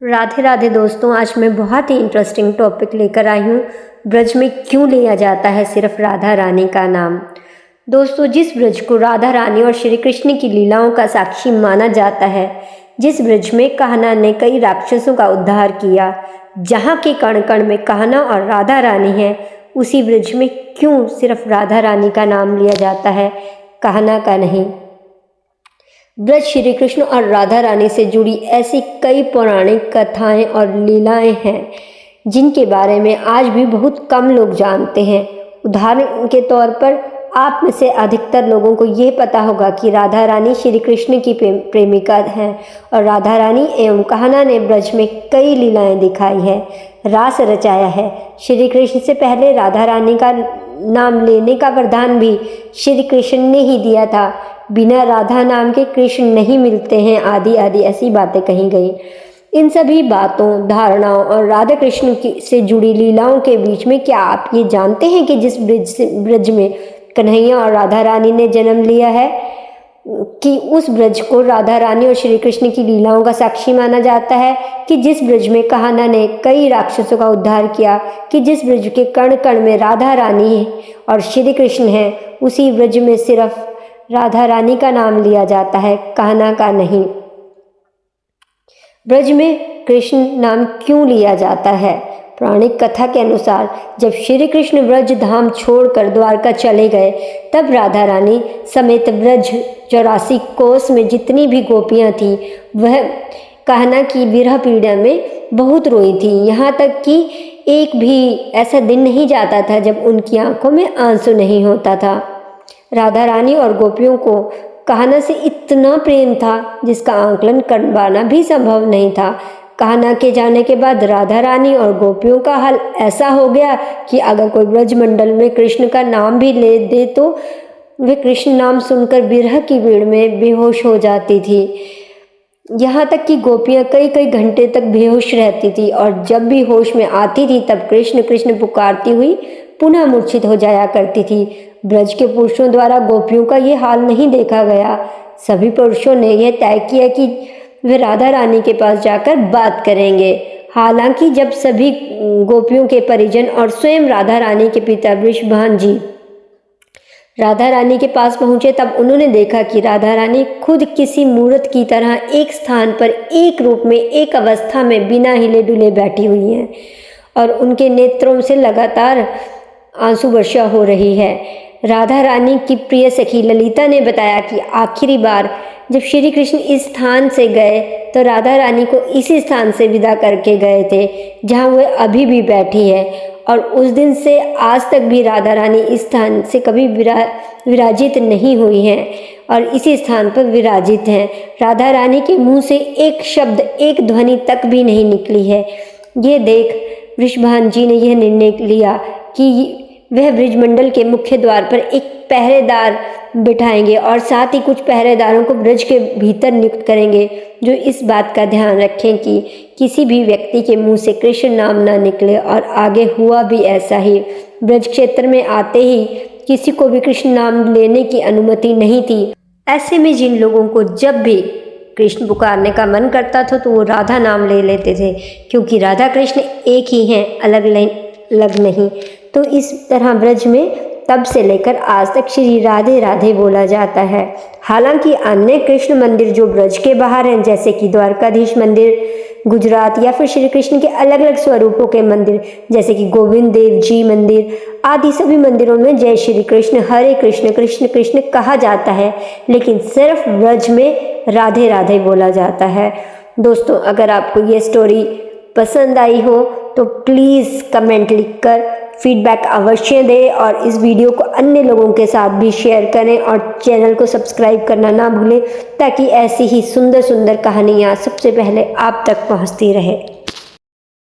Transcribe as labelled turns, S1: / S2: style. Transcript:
S1: राधे राधे दोस्तों, आज मैं बहुत ही इंटरेस्टिंग टॉपिक लेकर आई हूँ। ब्रज में क्यों लिया जाता है सिर्फ राधा रानी का नाम। दोस्तों, जिस ब्रज को राधा रानी और श्री कृष्ण की लीलाओं का साक्षी माना जाता है, जिस ब्रज में कान्हा ने कई राक्षसों का उद्धार किया, जहाँ के कण कण में कान्हा और राधा रानी है, उसी ब्रज में क्यों सिर्फ राधा रानी का नाम लिया जाता है, कान्हा का नहीं। ब्रज श्री कृष्ण और राधा रानी से जुड़ी ऐसी कई पौराणिक कथाएं और लीलाएं हैं जिनके बारे में आज भी बहुत कम लोग जानते हैं। उदाहरण के तौर पर आप में से अधिकतर लोगों को ये पता होगा कि राधा रानी श्री कृष्ण की प्रेमिका हैं और राधा रानी एवं कान्हा ने ब्रज में कई लीलाएं दिखाई है, रास रचाया है। श्री कृष्ण से पहले राधा रानी का नाम लेने का वरदान भी श्री कृष्ण ने ही दिया था। बिना राधा नाम के कृष्ण नहीं मिलते हैं, आदि आदि ऐसी बातें कही गई। इन सभी बातों, धारणाओं और राधा कृष्ण से जुड़ी लीलाओं के बीच में क्या आप ये जानते हैं कि जिस ब्रज में कन्हैया और राधा रानी ने जन्म लिया है, कि उस ब्रज को राधा रानी और श्री कृष्ण की लीलाओं का साक्षी माना जाता है, कि जिस ब्रज में कान्हा ने कई राक्षसों का उद्धार किया, कि जिस ब्रज के कण कण में राधा रानी और श्री कृष्ण है, उसी ब्रज में सिर्फ राधा रानी का नाम लिया जाता है, कान्हा का नहीं। ब्रज में कृष्ण नाम क्यों लिया जाता है? पौराणिक कथा के अनुसार जब श्री कृष्ण ब्रज धाम छोड़कर द्वारका चले गए, तब राधा रानी समेत ब्रज 84 कोस में जितनी भी गोपियां थीं, वह कान्हा की विरह पीड़ा में बहुत रोई थी। यहाँ तक कि एक भी ऐसा दिन नहीं जाता था जब उनकी आंखों में आंसू नहीं होता था। राधा रानी और गोपियों को कान्हा से इतना प्रेम था जिसका आंकलन करवाना भी संभव नहीं था। कान्हा के जाने के बाद राधा रानी और गोपियों का हाल ऐसा हो गया कि अगर कोई ब्रज मंडल में कृष्ण का नाम भी ले दे तो वे कृष्ण नाम सुनकर विरह की भीड़ में बेहोश हो जाती थी। यहाँ तक कि गोपियाँ कई कई घंटे तक बेहोश रहती थी और जब भी होश में आती थी तब कृष्ण कृष्ण पुकारती हुई पुनः मूर्छित हो जाया करती थी। ब्रज के पुरुषों द्वारा गोपियों का ये हाल नहीं देखा गया। सभी पुरुषों ने यह तय किया कि वे राधा रानी के पास जाकर बात करेंगे। हालांकि जब सभी गोपियों के परिजन और स्वयं राधा रानी के पिता वृषभान जी राधा रानी के पास पहुंचे, तब उन्होंने देखा कि राधा रानी खुद किसी मूर्त की तरह एक स्थान पर एक रूप में एक अवस्था में बिना हिले डुले बैठी हुई हैं और उनके नेत्रों से लगातार आंसू वर्षा हो रही है। राधा रानी की प्रिय सखी ललिता ने बताया कि आखिरी बार जब श्री कृष्ण इस स्थान से गए तो राधा रानी को इसी स्थान से विदा करके गए थे जहां वह अभी भी बैठी है, और उस दिन से आज तक भी राधा रानी इस स्थान से कभी विराजित नहीं हुई हैं और इसी स्थान पर विराजित हैं। राधा रानी के मुंह से एक शब्द, एक ध्वनि तक भी नहीं निकली है। ये देख वृषभान जी ने यह निर्णय लिया कि वह ब्रजमंडल के मुख्य द्वार पर एक पहरेदार बिठाएंगे और साथ ही कुछ पहरेदारों को ब्रज के भीतर नियुक्त करेंगे जो इस बात का ध्यान रखें कि किसी भी व्यक्ति के मुंह से कृष्ण नाम ना निकले। और आगे हुआ भी ऐसा ही। ब्रज क्षेत्र में आते ही किसी को भी कृष्ण नाम लेने की अनुमति नहीं थी। ऐसे में जिन लोगों को जब भी कृष्ण पुकारने का मन करता था तो वो राधा नाम ले लेते थे, क्योंकि राधा कृष्ण एक ही हैं, अलग अलग नहीं। तो इस तरह ब्रज में तब से लेकर आज तक श्री राधे राधे बोला जाता है। हालांकि अन्य कृष्ण मंदिर जो ब्रज के बाहर हैं, जैसे कि द्वारकाधीश मंदिर गुजरात या फिर श्री कृष्ण के अलग अलग स्वरूपों के मंदिर जैसे कि गोविंद देव जी मंदिर आदि, सभी मंदिरों में जय श्री कृष्ण, हरे कृष्ण, कृष्ण कृष्ण कहा जाता है, लेकिन सिर्फ ब्रज में राधे राधे बोला जाता है। दोस्तों, अगर आपको ये स्टोरी पसंद आई हो तो प्लीज़ कमेंट लिखकर फीडबैक अवश्य दें और इस वीडियो को अन्य लोगों के साथ भी शेयर करें और चैनल को सब्सक्राइब करना ना भूलें, ताकि ऐसी ही सुंदर सुंदर कहानियाँ सबसे पहले आप तक पहुँचती रहे।